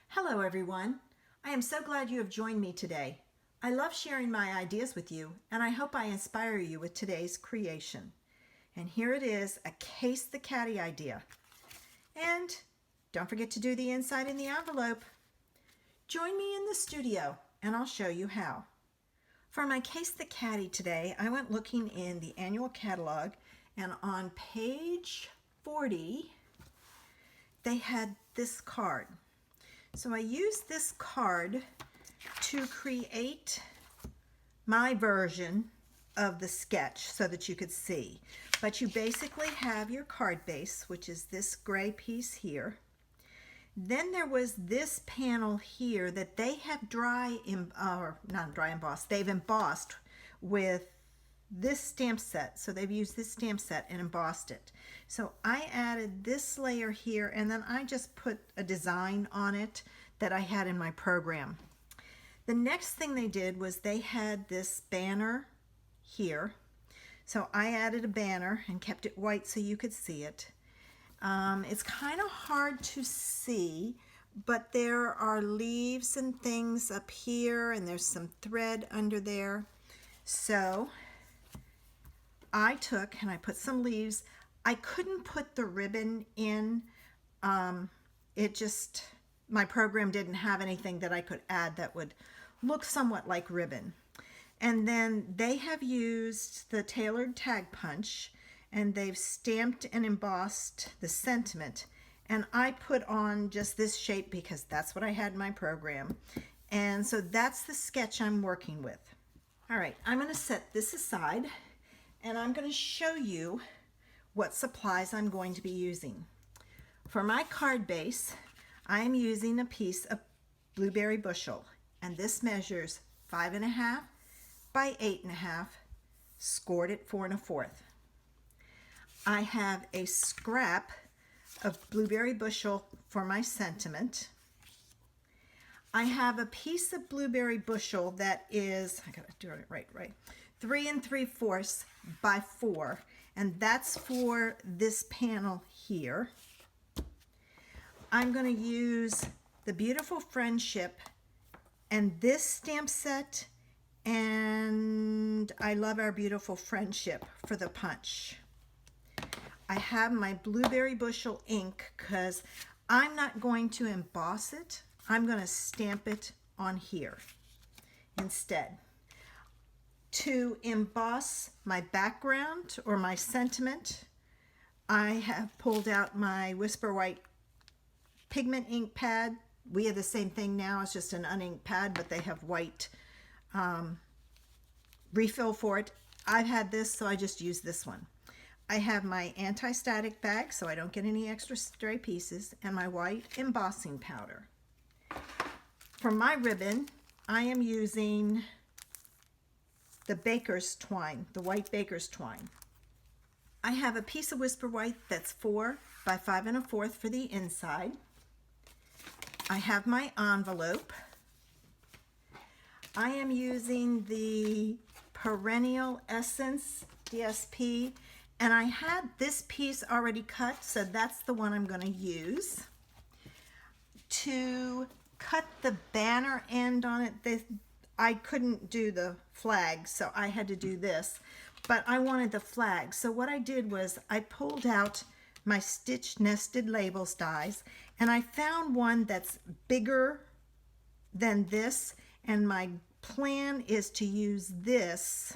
Hello everyone. I am so glad you have joined me today. I love sharing my ideas with you, and I hope I inspire you with today's creation. And here it is, a Case the Catty idea. And don't forget to do the inside in the envelope. Join me in the studio and I'll show you how. For my Case the Catty today, I went looking in the annual catalog, and on page 40 they had this card. So I used this card to create my version of the sketch so that you could see. But you basically have your card base, which is this gray piece here. Then there was this panel here that they have they've embossed with this stamp set. So they've used this stamp set and embossed it. So I added this layer here, and then I just put a design on it that I had in my program. The next thing they did was they had this banner here. So I added a banner and kept it white so you could see it. It's kind of hard to see, but there are leaves and things up here, and there's some thread under there. So I took and I put some leaves. I couldn't put the ribbon in. My program didn't have anything that I could add that would look somewhat like ribbon. And then they have used the tailored tag punch, and they've stamped and embossed the sentiment. And I put on just this shape because that's what I had in my program. And so that's the sketch I'm working with. All right, I'm going to set this aside, and I'm going to show you what supplies I'm going to be using. For my card base, I am using a piece of Blueberry Bushel, and this measures 5.5 by 8.5, scored at 4 1/4. I have a scrap of Blueberry Bushel for my sentiment. I have a piece of Blueberry Bushel that is, I gotta do it right, 3 3/4 by 4, and that's for this panel here. I'm going to use the Beautiful Friendship and this stamp set, and I Love Our Beautiful Friendship for the punch. I have my Blueberry Bushel ink because I'm not going to emboss it. I'm going to stamp it on here instead. To emboss my background or my sentiment, I have pulled out my Whisper White pigment ink pad. We have the same thing now. It's just an uninked pad, but they have white refill for it. I've had this, so I just use this one. I have my anti-static bag so I don't get any extra stray pieces, and my white embossing powder. For my ribbon, I am using the baker's twine, the white baker's twine. I have a piece of Whisper White that's 4 by 5 1/4 for the inside. I have my envelope. I am using the Perennial Essence DSP, and I had this piece already cut, so that's the one I'm going to use. To cut the banner end on it, I couldn't do the flag, so I had to do this, but I wanted the flag. So what I did was I pulled out my stitch nested labels dies, and I found one that's bigger than this, and my plan is to use this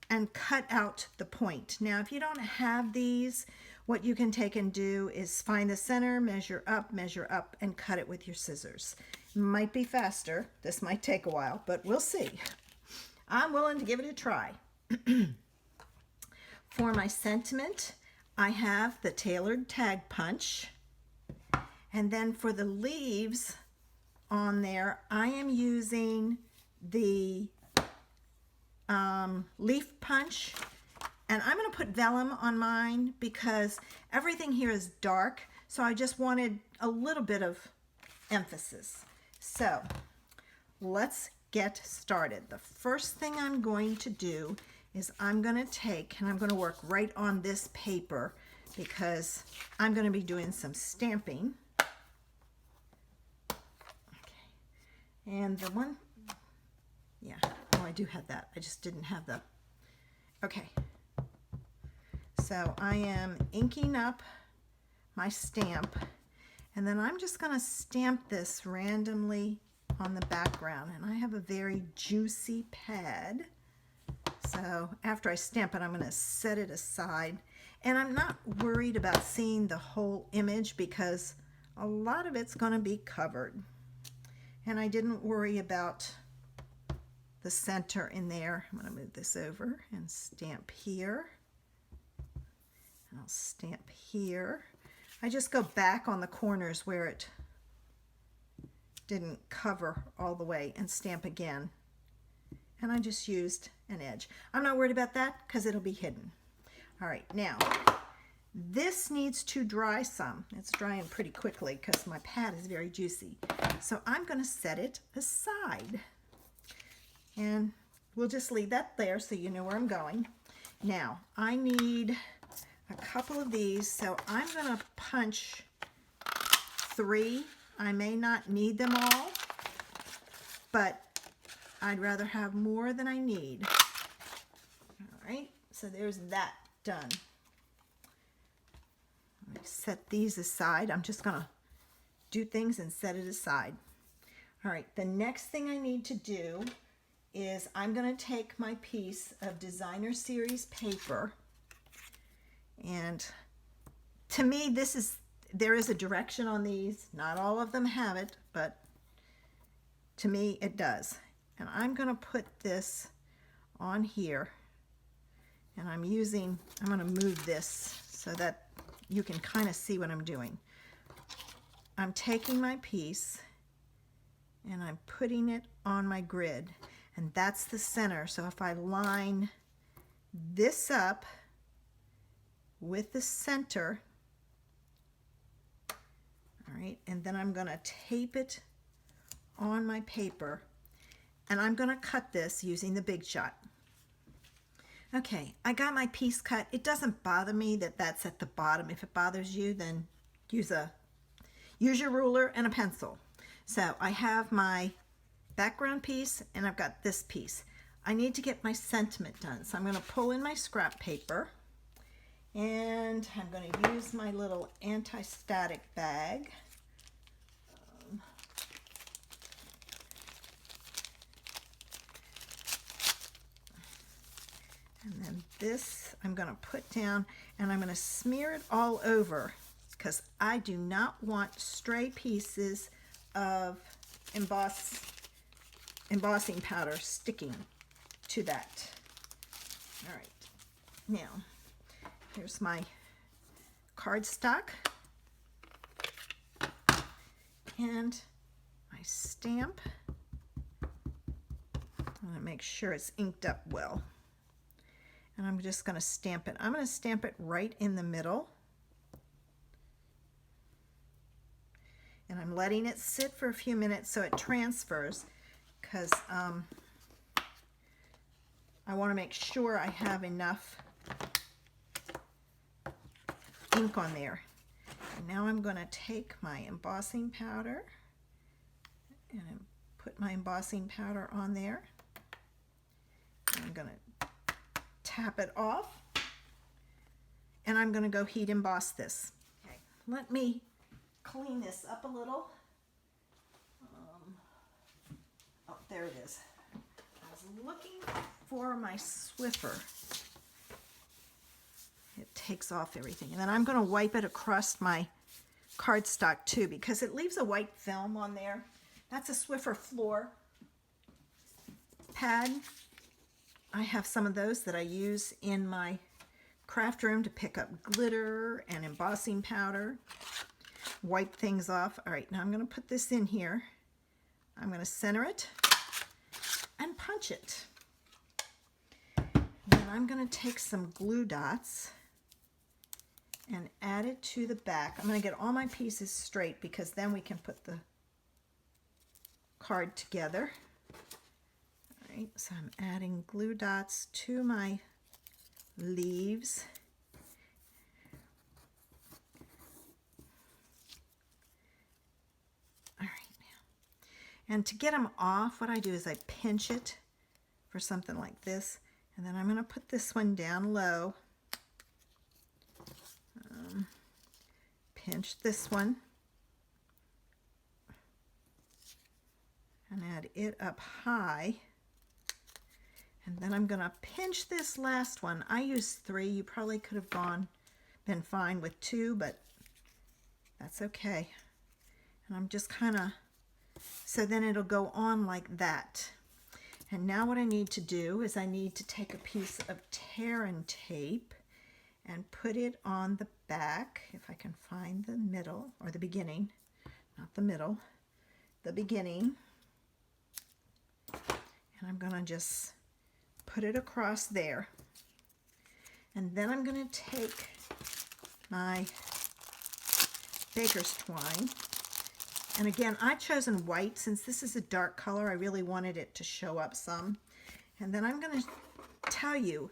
and cut out the point. Now, if you don't have these, what you can take and do is find the center, measure up, and cut it with your scissors. Might be faster. This might take a while, but we'll see. I'm willing to give it a try. For my sentiment, I have the tailored tag punch. And then for the leaves on there, I am using the leaf punch, and I'm going to put vellum on mine because everything here is dark, so I just wanted a little bit of emphasis. So let's get started. The first thing I'm going to do is I'm going to take and I'm going to work right on this paper because I'm going to be doing some stamping. And the one, yeah, oh, I do have that. I just didn't have the, okay. So I am inking up my stamp, and then I'm just going to stamp this randomly on the background. And I have a very juicy pad. So after I stamp it, I'm going to set it aside. And I'm not worried about seeing the whole image because a lot of it's going to be covered. And I didn't worry about the center in there. I'm going to move this over and stamp here. And I'll stamp here. I just go back on the corners where it didn't cover all the way and stamp again. And I just used an edge. I'm not worried about that because it'll be hidden. All right, now this needs to dry some. It's drying pretty quickly because my pad is very juicy. So I'm going to set it aside. And we'll just leave that there so you know where I'm going. Now, I need a couple of these, so I'm going to punch 3. I may not need them all, but I'd rather have more than I need. All right, so there's that done. Let me set these aside. I'm just going to do things and set it aside. All right, the next thing I need to do is I'm going to take my piece of designer series paper, and to me there is a direction on these. Not all of them have it, but to me it does. And I'm going to put this on here, and I'm going to move this so that you can kind of see what I'm doing. I'm taking my piece and I'm putting it on my grid, and that's the center. So if I line this up with the center, all right, and then I'm going to tape it on my paper, and I'm going to cut this using the Big Shot. Okay, I got my piece cut. It doesn't bother me that that's at the bottom. If it bothers you, then use your ruler and a pencil. So I have my background piece and I've got this piece. I need to get my sentiment done. So I'm going to pull in my scrap paper, and I'm going to use my little anti-static bag. And then this I'm going to put down, and I'm going to smear it all over because I do not want stray pieces of embossing powder sticking to that. All right, now here's my cardstock and my stamp. I want to make sure it's inked up well. And I'm just going to stamp it. I'm going to stamp it right in the middle. And I'm letting it sit for a few minutes so it transfers, because I want to make sure I have enough ink on there. And now I'm going to take my embossing powder and put my embossing powder on there. And I'm going to tap it off, and I'm going to go heat emboss this. Okay, let me clean this up a little. Oh, there it is. I was looking for my Swiffer. It takes off everything, and then I'm going to wipe it across my cardstock too, because it leaves a white film on there. That's a Swiffer floor pad. I have some of those that I use in my craft room to pick up glitter and embossing powder, wipe things off. All right, now I'm going to put this in here. I'm going to center it and punch it. Then I'm going to take some glue dots and add it to the back. I'm going to get all my pieces straight because then we can put the card together. Right, so I'm adding glue dots to my leaves. All right, now. And to get them off, what I do is I pinch it for something like this. And then I'm going to put this one down low. Pinch this one. And add it up high. And then I'm going to pinch this last one. I used 3. You probably could have been fine with 2, but that's okay. And I'm just kind of, so then it'll go on like that. And now what I need to do is I need to take a piece of tearing tape and put it on the back, if I can find the middle, or the beginning, not the middle, the beginning. And I'm going to just put it across there. And then I'm going to take my baker's twine. And again, I've chosen white since this is a dark color. I really wanted it to show up some. And then I'm going to tell you,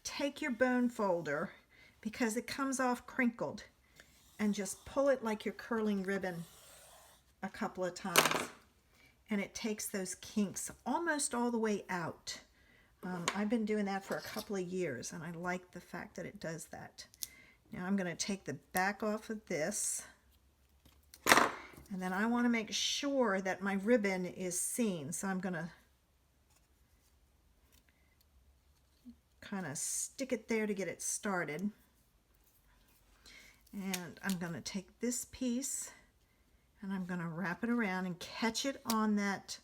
take your bone folder, because it comes off crinkled, and just pull it like you're curling ribbon a couple of times. And it takes those kinks almost all the way out. I've been doing that for a couple of years, and I like the fact that it does that. Now I'm going to take the back off of this, and then I want to make sure that my ribbon is seen. So I'm going to kind of stick it there to get it started. And I'm going to take this piece and I'm going to wrap it around and catch it on that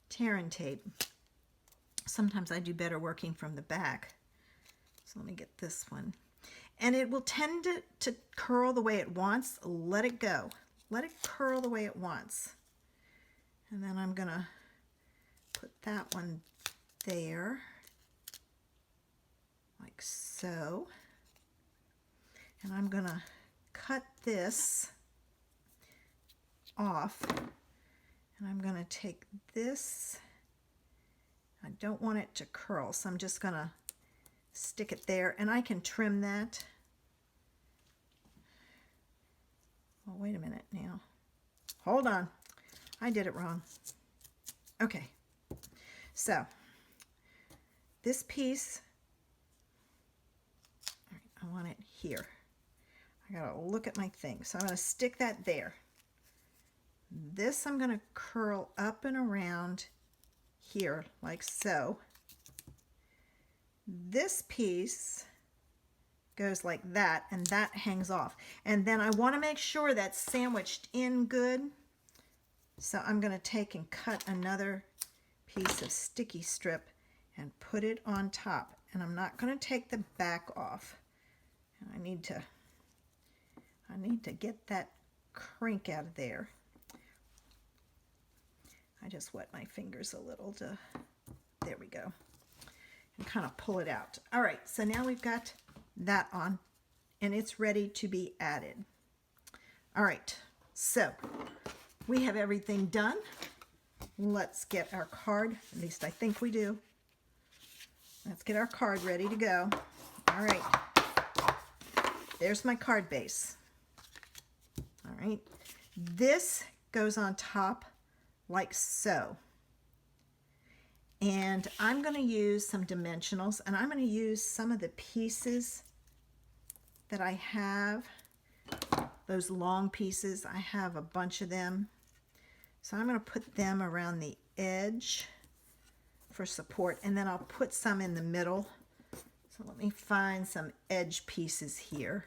tearing tape. Sometimes I do better working from the back. So let me get this one. And it will tend to curl the way it wants. Let it go. Let it curl the way it wants. And then I'm going to put that one there, like so. And I'm going to cut this off. And I'm going to take this. I don't want it to curl, so I'm just going to stick it there, and I can trim that. Oh, wait a minute now. Hold on. I did it wrong. Okay. So, this piece, all right, I want it here. I gotta look at my thing. So I'm gonna stick that there. This I'm gonna curl up and around here like so. This piece goes like that, and that hangs off. And then I want to make sure that's sandwiched in good. So I'm going to take and cut another piece of sticky strip and put it on top. And I'm not going to take the back off. And I need to get that crink out of there. I just wet my fingers a little to, there we go. And kind of pull it out. All right, so now we've got that on, and it's ready to be added. All right, so we have everything done. Let's get our card, at least I think we do. Let's get our card ready to go. All right, there's my card base. All right, this goes on top like so. And I'm going to use some dimensionals, and I'm going to use some of the pieces that I have, those long pieces. I have a bunch of them. So I'm going to put them around the edge for support, and then I'll put some in the middle. So let me find some edge pieces here.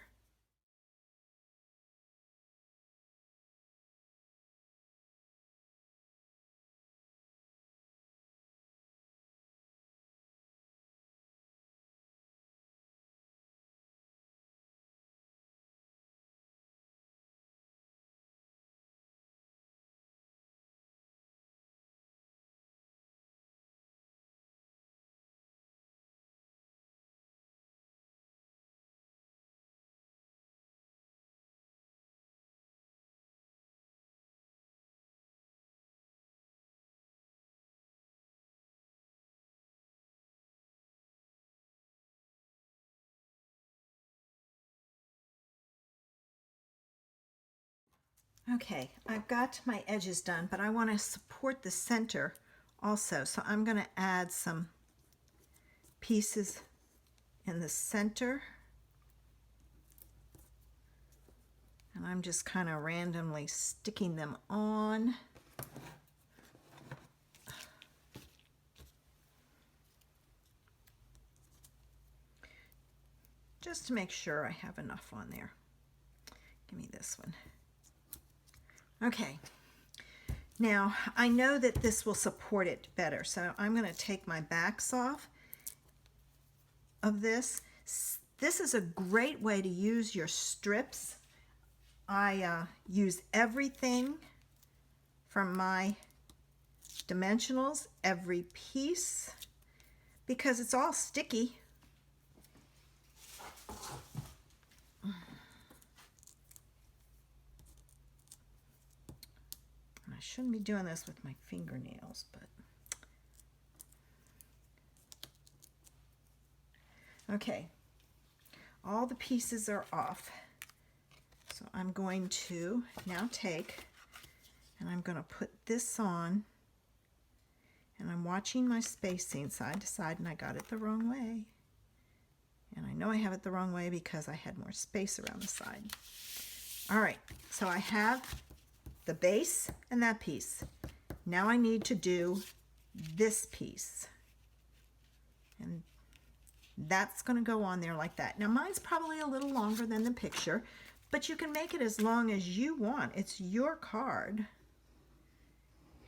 Okay, I've got my edges done, but I want to support the center also. So I'm going to add some pieces in the center. And I'm just kind of randomly sticking them on. Just to make sure I have enough on there. Give me this one. Okay. Now, I know that this will support it better, so I'm going to take my backs off of this. This is a great way to use your strips. I use everything from my dimensionals, every piece, because it's all sticky. I shouldn't be doing this with my fingernails, but okay, all the pieces are off. So I'm going to now take, and I'm going to put this on, and I'm watching my spacing side to side, and I got it the wrong way. And I know I have it the wrong way because I had more space around the side. All right, so I have the base and that piece. Now I need to do this piece. And that's going to go on there like that. Now mine's probably a little longer than the picture, but you can make it as long as you want. It's your card.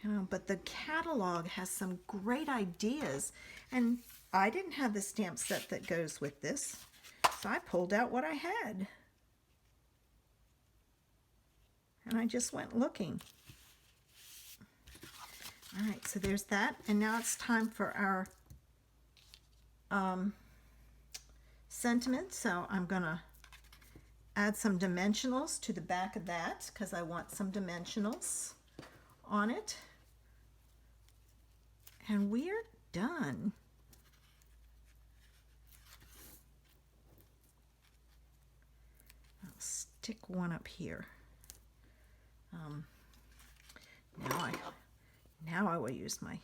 You know, but the catalog has some great ideas. And I didn't have the stamp set that goes with this, so I pulled out what I had. And I just went looking. All right, so there's that. And now it's time for our sentiment. So I'm going to add some dimensionals to the back of that because I want some dimensionals on it. And we're done. I'll stick one up here. Now I will use my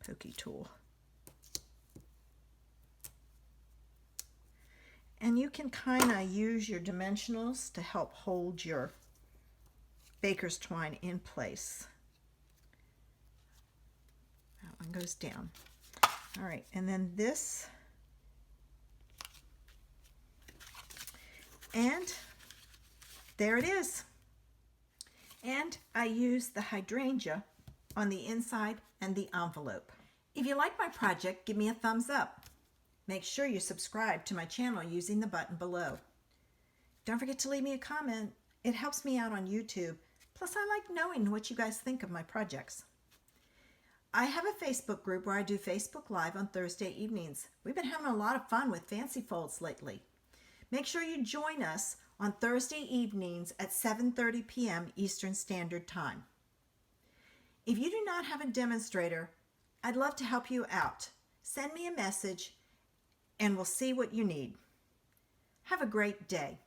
pokey tool. And you can kind of use your dimensionals to help hold your baker's twine in place. That one goes down. All right, and then this. And there it is. And I use the hydrangea on the inside and the envelope. If you like my project, give me a thumbs up. Make sure you subscribe to my channel using the button below. Don't forget to leave me a comment. It helps me out on YouTube. Plus, I like knowing what you guys think of my projects. I have a Facebook group where I do Facebook Live on Thursday evenings. We've been having a lot of fun with fancy folds lately. Make sure you join us on Thursday evenings at 7:30 p.m. Eastern Standard Time. If you do not have a demonstrator, I'd love to help you out. Send me a message and we'll see what you need. Have a great day.